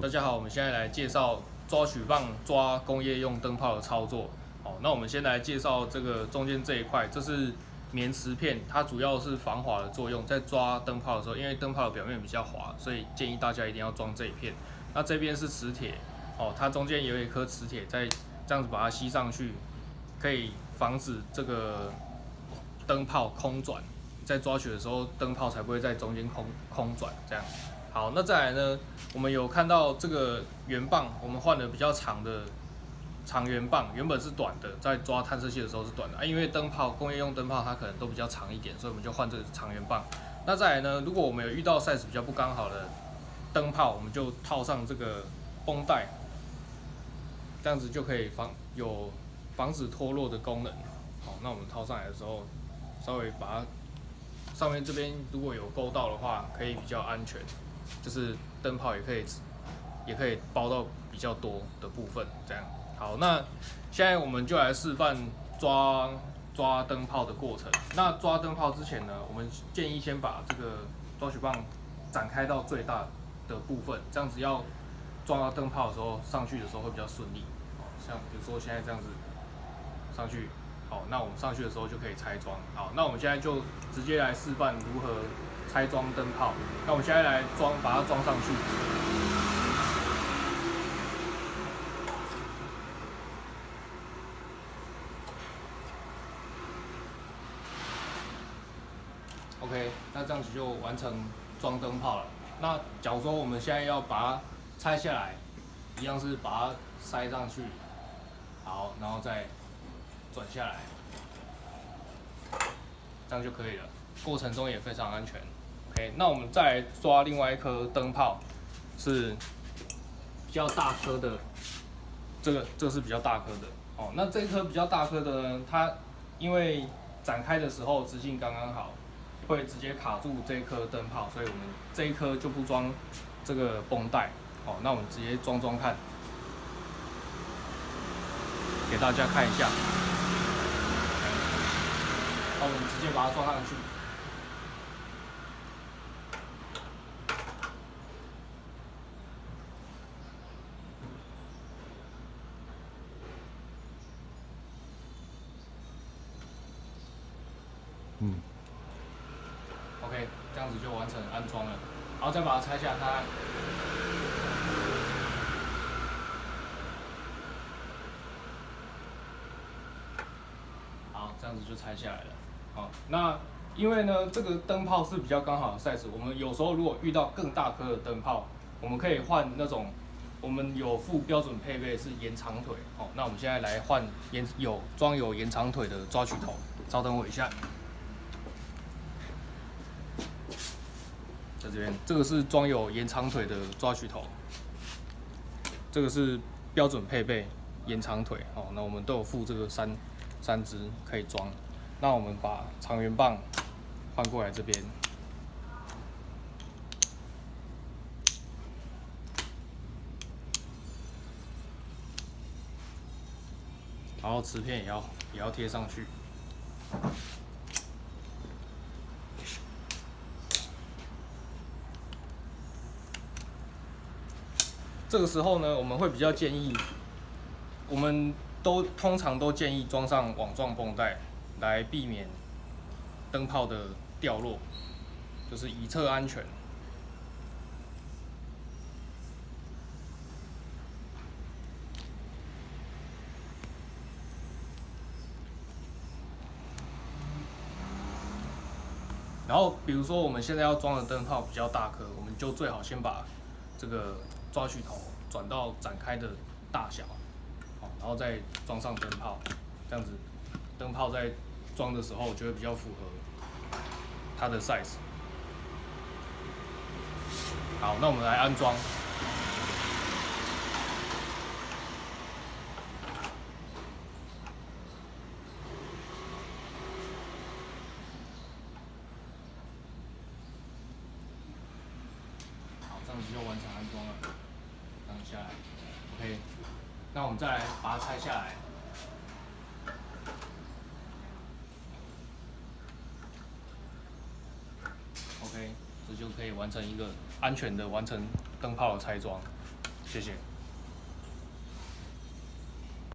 大家好，我们现在来介绍抓取棒抓工业用灯泡的操作。好，那我们先来介绍这个中间这一块，这是棉瓷片，它主要是防滑的作用。在抓灯泡的时候，因为灯泡的表面比较滑，所以建议大家一定要装这一片。那这边是磁铁，哦，它中间有一颗磁铁，在这样子把它吸上去，可以防止这个灯泡空转。在抓取的时候，灯泡才不会在中间空转这样。好，那再来呢？我们有看到这个圆棒，我们换了比较长的长圆棒，原本是短的，在抓探测器的时候是短的啊，因为灯泡工业用灯泡它可能都比较长一点，所以我们就换这个长圆棒。那再来呢？如果我们有遇到 size 比较不刚好的灯泡，我们就套上这个绷带，这样子就可以防止脱落的功能。好，那我们套上来的时候，稍微把它上面这边如果有勾到的话，可以比较安全。就是灯泡也可以包到比较多的部分，这样。好，那现在我们就来示范抓灯泡的过程。那抓灯泡之前呢，我们建议先把这个抓取棒展开到最大的部分，这样子要抓到灯泡的时候，上去的时候会比较顺利。像比如说现在这样子上去，好，那我们上去的时候就可以拆装。好，那我们现在就直接来示范如何拆装灯泡。那我们现在来把它装上去。OK， 那这样子就完成装灯泡了。那假如说我们现在要把它拆下来，一样是把它塞上去，好，然后再转下来，这样就可以了。过程中也非常安全。OK， 那我们再来抓另外一颗灯泡，是比较大颗的，这个是比较大颗的。哦，那这一颗比较大颗的呢，它因为展开的时候直径刚刚好，会直接卡住这一颗灯泡，所以我们这一颗就不装这个绷带。哦，那我们直接装看，给大家看一下。那我们直接把它装上去。OK， 这样子就完成安装了，然后再把它拆下它。好，这样子就拆下来了。好，那因为呢，这个灯泡是比较刚好的 size， 我们有时候如果遇到更大颗的灯泡，我们可以换那种，我们有附标准配备是延长腿。好，那我们现在来换装有延长腿的抓取头，稍等我一下。在这边，这个是装有延长腿的抓取头，这个是标准配备延长腿。哦，那我们都有附这个三支可以装。那我们把长圆棒换过来这边，然后磁片也要贴上去。这个时候呢，我们会比较建议，我们通常都建议装上网状绷带，来避免灯泡的掉落，就是以测安全。然后，比如说我们现在要装的灯泡比较大颗，我们就最好先把这个抓取头转到展开的大小，好，然后再装上灯泡，这样子灯泡在装的时候就会比较符合它的 size。好，那我们来安装。这样子就完成安装了，这样下来 ，OK。那我们再来把它拆下来。OK，这就可以完成一个安全的完成灯泡的拆装。谢谢。